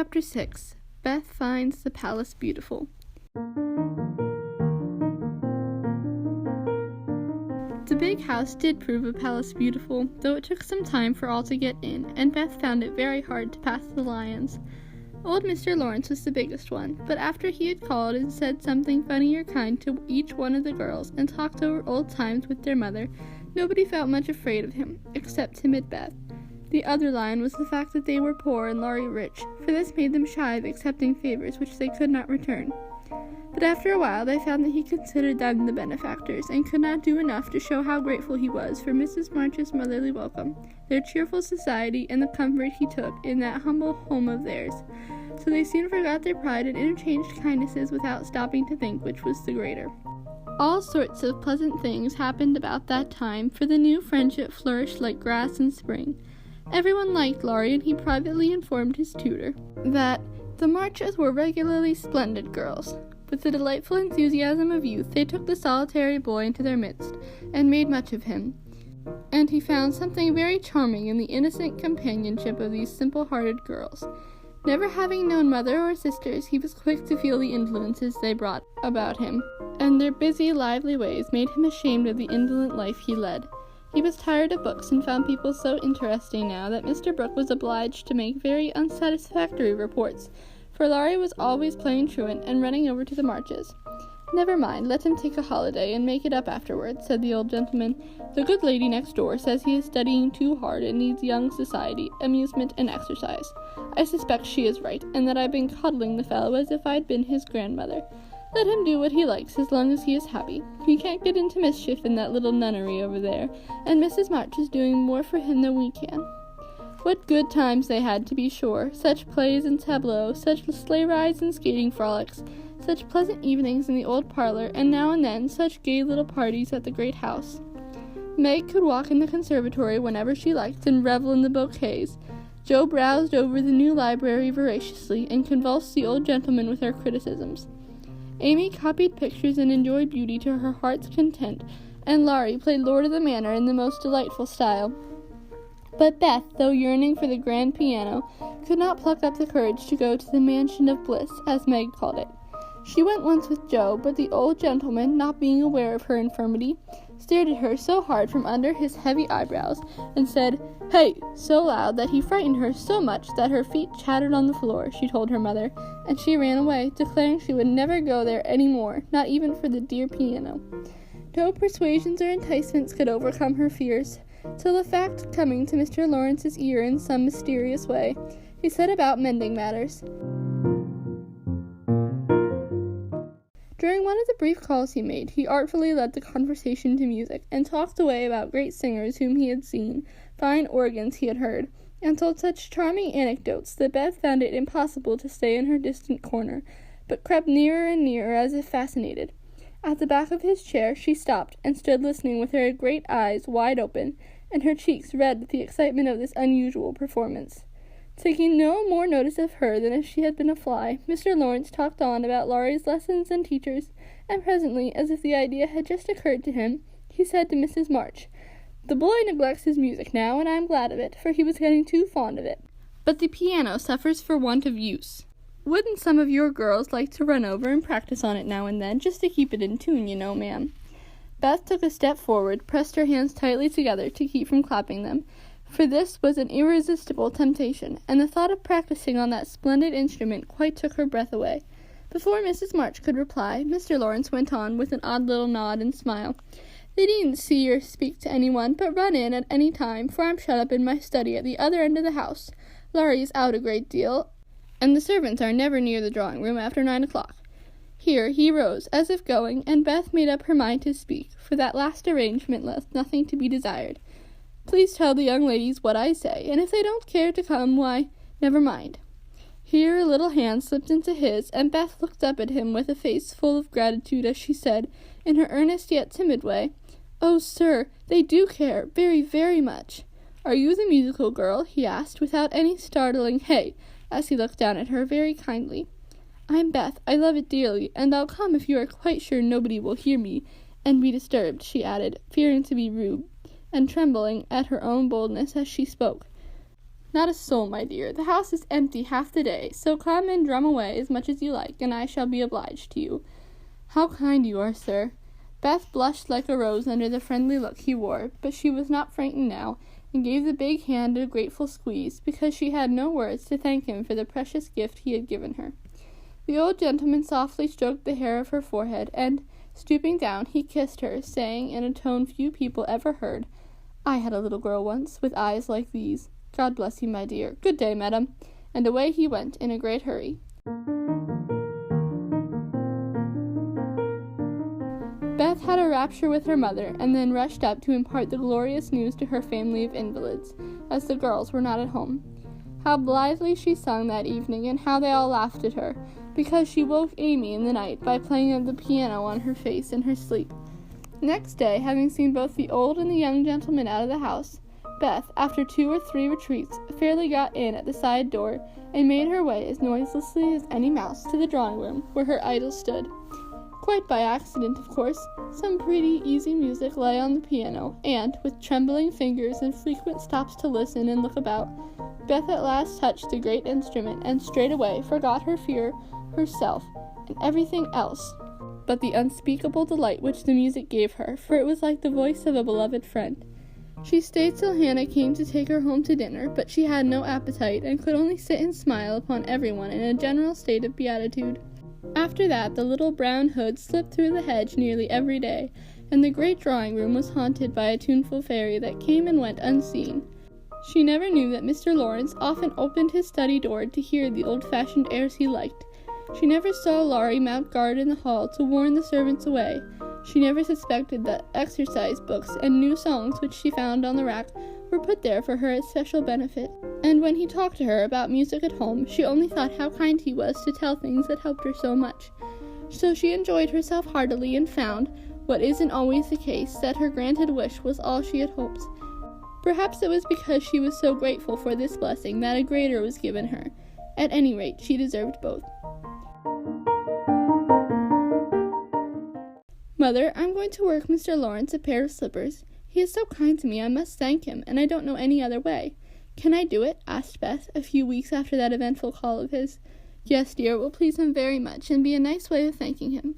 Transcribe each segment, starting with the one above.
Chapter 6. Beth finds the palace beautiful. The big house did prove a palace beautiful, though it took some time for all to get in, and Beth found it very hard to pass the lions. Old Mr. Laurence was the biggest one, but after he had called and said something funny or kind to each one of the girls and talked over old times with their mother, nobody felt much afraid of him, except timid Beth. The other lion was the fact that they were poor and Laurie rich, for this made them shy of accepting favors which they could not return. But after a while they found that he considered them the benefactors, and could not do enough to show how grateful he was for Mrs. March's motherly welcome, their cheerful society, and the comfort he took in that humble home of theirs. So they soon forgot their pride and interchanged kindnesses without stopping to think which was the greater. All sorts of pleasant things happened about that time, for the new friendship flourished like grass in spring. Everyone liked Laurie, and he privately informed his tutor that the Marches were regularly splendid girls. With the delightful enthusiasm of youth, they took the solitary boy into their midst, and made much of him. And he found something very charming in the innocent companionship of these simple-hearted girls. Never having known mother or sisters, he was quick to feel the influences they brought about him, and their busy, lively ways made him ashamed of the indolent life he led. He was tired of books and found people so interesting now that Mr. Brooke was obliged to make very unsatisfactory reports, for Laurie was always playing truant and running over to the Marches. "Never mind, let him take a holiday and make it up afterwards," said the old gentleman. "The good lady next door says he is studying too hard and needs young society, amusement, and exercise. I suspect she is right, and that I've been coddling the fellow as if I'd been his grandmother. Let him do what he likes as long as he is happy. He can't get into mischief in that little nunnery over there, and Mrs. March is doing more for him than we can." What good times they had, to be sure, such plays and tableaux, such sleigh rides and skating frolics, such pleasant evenings in the old parlor, and now and then such gay little parties at the great house. Meg could walk in the conservatory whenever she liked and revel in the bouquets. Jo browsed over the new library voraciously, and convulsed the old gentleman with her criticisms. Amy copied pictures and enjoyed beauty to her heart's content, and Laurie played Lord of the Manor in the most delightful style. But Beth, though yearning for the grand piano, could not pluck up the courage to go to the mansion of bliss, as Meg called it. She went once with Jo, but the old gentleman, not being aware of her infirmity, stared at her so hard from under his heavy eyebrows, and said, "Hey!" so loud that he frightened her so much that her feet chattered on the floor, she told her mother, and she ran away, declaring she would never go there any more, not even for the dear piano. No persuasions or enticements could overcome her fears, till the fact coming to Mr. Lawrence's ear in some mysterious way, he set about mending matters. During one of the brief calls he made, he artfully led the conversation to music, and talked away about great singers whom he had seen, fine organs he had heard, and told such charming anecdotes that Beth found it impossible to stay in her distant corner, but crept nearer and nearer as if fascinated. At the back of his chair she stopped, and stood listening with her great eyes wide open, and her cheeks red with the excitement of this unusual performance. Taking no more notice of her than if she had been a fly, Mr. Lawrence talked on about Laurie's lessons and teachers, and presently, as if the idea had just occurred to him, he said to Mrs. March, "The boy neglects his music now, and I am glad of it, for he was getting too fond of it. But the piano suffers for want of use. Wouldn't some of your girls like to run over and practice on it now and then, just to keep it in tune, you know, ma'am?" Beth took a step forward, pressed her hands tightly together to keep from clapping them, for this was an irresistible temptation, and the thought of practicing on that splendid instrument quite took her breath away. Before Mrs. March could reply, Mr. Lawrence went on with an odd little nod and smile. "They needn't see or speak to anyone, but run in at any time, for I'm shut up in my study at the other end of the house. Laurie is out a great deal, and the servants are never near the drawing-room after 9 o'clock. Here he rose, as if going, and Beth made up her mind to speak, for that last arrangement left nothing to be desired. "Please tell the young ladies what I say, and if they don't care to come, why, never mind." Here a little hand slipped into his, and Beth looked up at him with a face full of gratitude as she said, in her earnest yet timid way, "Oh, sir, they do care, very, very much." "Are you the musical girl?" he asked, without any startling "hey," as he looked down at her very kindly. "I'm Beth. I love it dearly, and I'll come if you are quite sure nobody will hear me and be disturbed," she added, fearing to be rude, and trembling at her own boldness as she spoke. Not a soul, my dear. The house is empty half the day, so come and drum away as much as you like, and I shall be obliged to you." "How kind you are, sir." Beth blushed like a rose under the friendly look he wore, but she was not frightened now, and gave the big hand a grateful squeeze, because she had no words to thank him for the precious gift he had given her. The old gentleman softly stroked the hair of her forehead, and, stooping down, he kissed her, saying in a tone few people ever heard, "I had a little girl once, with eyes like these. God bless you, my dear. Good day, madam." And away he went in a great hurry. Beth had a rapture with her mother, and then rushed up to impart the glorious news to her family of invalids, as the girls were not at home. How blithely she sung that evening, and how they all laughed at her, because she woke Amy in the night by playing the piano on her face in her sleep. Next day, having seen both the old and the young gentleman out of the house, Beth, after 2 or 3 retreats, fairly got in at the side door, and made her way as noiselessly as any mouse to the drawing-room, where her idol stood. Quite by accident, of course, some pretty easy music lay on the piano, and, with trembling fingers and frequent stops to listen and look about, Beth at last touched the great instrument, and straightway forgot her fear, herself, and everything else but the unspeakable delight which the music gave her, for it was like the voice of a beloved friend. She stayed till Hannah came to take her home to dinner, but she had no appetite, and could only sit and smile upon everyone in a general state of beatitude. After that, the little brown hood slipped through the hedge nearly every day, and the great drawing-room was haunted by a tuneful fairy that came and went unseen. She never knew that Mr. Laurence often opened his study door to hear the old-fashioned airs he liked. She never saw Laurie mount guard in the hall to warn the servants away. She never suspected that exercise books and new songs which she found on the rack were put there for her especial benefit. And when he talked to her about music at home, she only thought how kind he was to tell things that helped her so much. So she enjoyed herself heartily, and found, what isn't always the case, that her granted wish was all she had hoped. Perhaps it was because she was so grateful for this blessing that a greater was given her. At any rate, she deserved both. "Mother, I'm going to work Mr. Laurence a pair of slippers. He is so kind to me, I must thank him, and I don't know any other way." "Can I do it?" asked Beth, a few weeks after that eventful call of his. "Yes, dear, it will please him very much, and be a nice way of thanking him.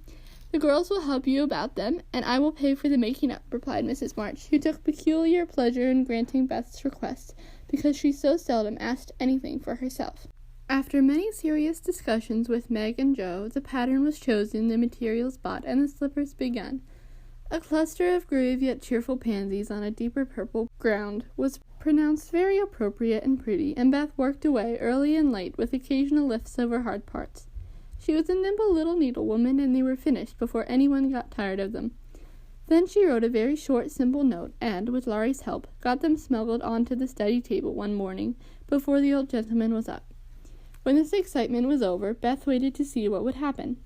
The girls will help you about them, and I will pay for the making up," replied Mrs. March, who took peculiar pleasure in granting Beth's request, because she so seldom asked anything for herself. After many serious discussions with Meg and Joe, the pattern was chosen, the materials bought, and the slippers begun. A cluster of grave yet cheerful pansies on a deeper purple ground was pronounced very appropriate and pretty, and Beth worked away early and late with occasional lifts of her hard parts. She was a nimble little needlewoman, and they were finished before anyone got tired of them. Then she wrote a very short, simple note, and, with Laurie's help, got them smuggled onto the study table one morning, before the old gentleman was up. When this excitement was over, Beth waited to see what would happen.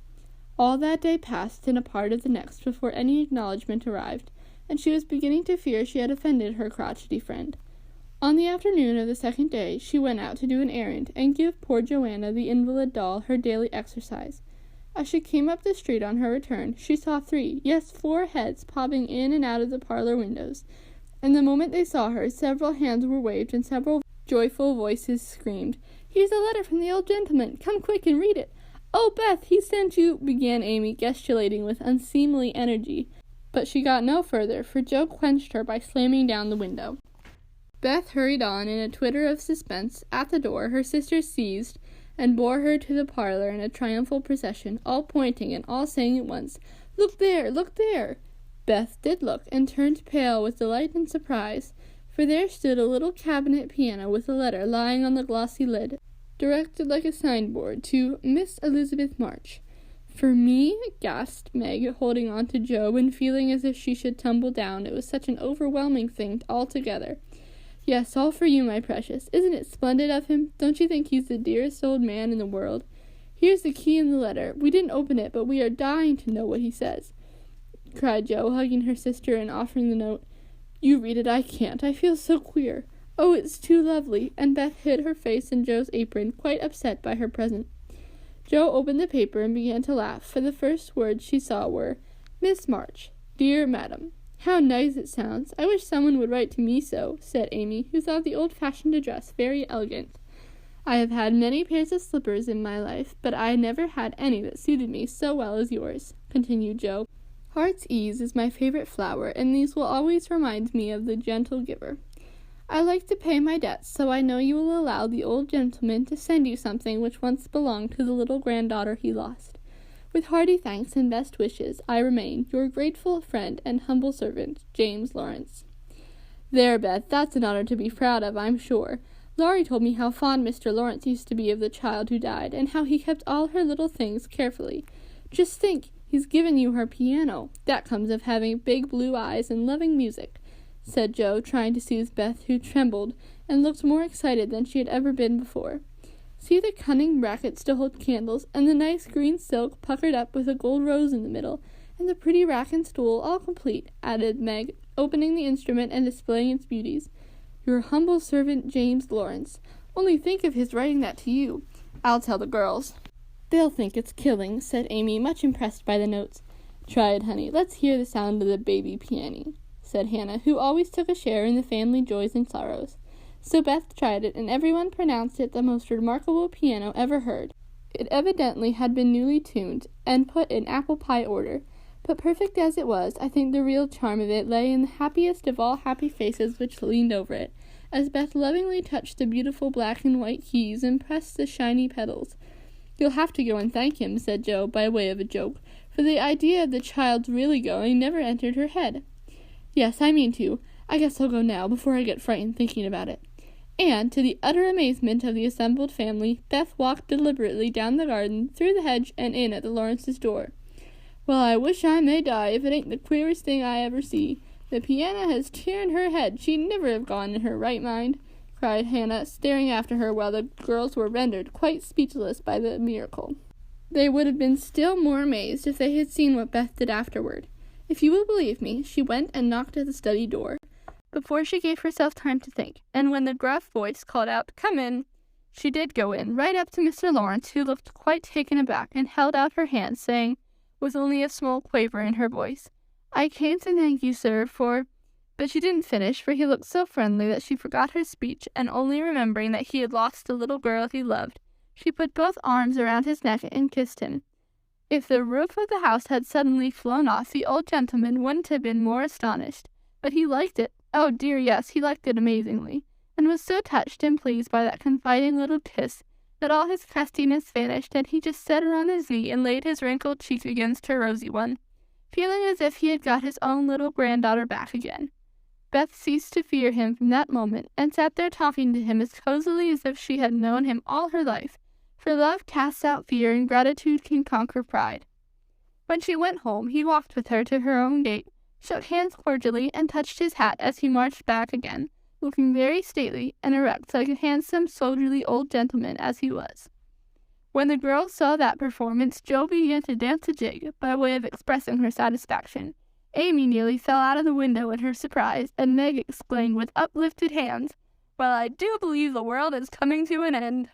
All that day passed, and a part of the next, before any acknowledgment arrived, and she was beginning to fear she had offended her crotchety friend. On the afternoon of the second day, she went out to do an errand, and give poor Joanna, the invalid doll, her daily exercise. As she came up the street on her return, she saw 3, yes, 4 heads popping in and out of the parlor windows, and the moment they saw her, several hands were waved, and several joyful voices screamed, "Here's a letter from the old gentleman! Come quick and read it!" "Oh, Beth, he sent you," began Amy, gesticulating with unseemly energy, but she got no further, for Joe quenched her by slamming down the window. Beth hurried on in a twitter of suspense. At the door, her sisters seized and bore her to the parlor in a triumphal procession, all pointing and all saying at once, "Look there! Look there!" Beth did look, and turned pale with delight and surprise, for there stood a little cabinet piano with a letter lying on the glossy lid, directed like a signboard to Miss Elizabeth March. "For me?" gasped Meg, holding on to Joe and feeling as if she should tumble down. It was such an overwhelming thing altogether. "Yes, all for you, my precious. Isn't it splendid of him? Don't you think he's the dearest old man in the world? Here's the key in the letter. We didn't open it, but we are dying to know what he says," cried Joe, hugging her sister and offering the note. "You read it, I can't. I feel so queer. Oh, it's too lovely," and Beth hid her face in Joe's apron, quite upset by her present. Joe opened the paper and began to laugh, for the first words she saw were, "Miss March, dear Madam." "How nice it sounds. I wish someone would write to me so," said Amy, who thought the old-fashioned address very elegant. "I have had many pairs of slippers in my life, but I never had any that suited me so well as yours," continued Jo. "Heart's ease is my favorite flower, and these will always remind me of the gentle giver. I like to pay my debts, so I know you will allow the old gentleman to send you something which once belonged to the little granddaughter he lost. With hearty thanks and best wishes, I remain your grateful friend and humble servant, James Laurence." "There, Beth, that's an honor to be proud of, I'm sure. Laurie told me how fond Mr. Laurence used to be of the child who died, and how he kept all her little things carefully. Just think, he's given you her piano. That comes of having big blue eyes and loving music," said Jo, trying to soothe Beth, who trembled and looked more excited than she had ever been before. "See the cunning brackets to hold candles, and the nice green silk puckered up with a gold rose in the middle, and the pretty rack and stool all complete," added Meg, opening the instrument and displaying its beauties. "Your humble servant, James Laurence. Only think of his writing that to you. I'll tell the girls." "They'll think it's killing," said Amy, much impressed by the notes. "Try it, honey. Let's hear the sound of the baby piano," said Hannah, who always took a share in the family joys and sorrows. So Beth tried it, and everyone pronounced it the most remarkable piano ever heard. It evidently had been newly tuned, and put in apple pie order. But perfect as it was, I think the real charm of it lay in the happiest of all happy faces which leaned over it, as Beth lovingly touched the beautiful black and white keys and pressed the shiny pedals. "You'll have to go and thank him," said Jo, by way of a joke, for the idea of the child's really going never entered her head. "Yes, I mean to. I guess I'll go now, before I get frightened thinking about it." And, to the utter amazement of the assembled family, Beth walked deliberately down the garden, through the hedge, and in at the Lawrences' door. "Well, I wish I may die if it ain't the queerest thing I ever see. The piano has turned her head. She'd never have gone in her right mind," cried Hannah, staring after her while the girls were rendered quite speechless by the miracle. They would have been still more amazed if they had seen what Beth did afterward. If you will believe me, she went and knocked at the study door, before she gave herself time to think, and when the gruff voice called out, "Come in," she did go in, right up to Mr. Laurence, who looked quite taken aback, and held out her hand, saying, with only a small quaver in her voice, "I came to thank you, sir, for—" But she didn't finish, for he looked so friendly that she forgot her speech, and only remembering that he had lost the little girl he loved, she put both arms around his neck and kissed him. If the roof of the house had suddenly flown off, the old gentleman wouldn't have been more astonished. But he liked it. Oh dear, yes, he liked it amazingly, and was so touched and pleased by that confiding little kiss that all his crustiness vanished, and he just set her on his knee and laid his wrinkled cheek against her rosy one, feeling as if he had got his own little granddaughter back again. Beth ceased to fear him from that moment, and sat there talking to him as cozily as if she had known him all her life, for love casts out fear, and gratitude can conquer pride. When she went home, he walked with her to her own gate, shook hands cordially, and touched his hat as he marched back again, looking very stately and erect, like a handsome, soldierly old gentleman as he was. When the girls saw that performance, Jo began to dance a jig, by way of expressing her satisfaction. Amy nearly fell out of the window in her surprise, and Meg exclaimed with uplifted hands, "Well, I do believe the world is coming to an end."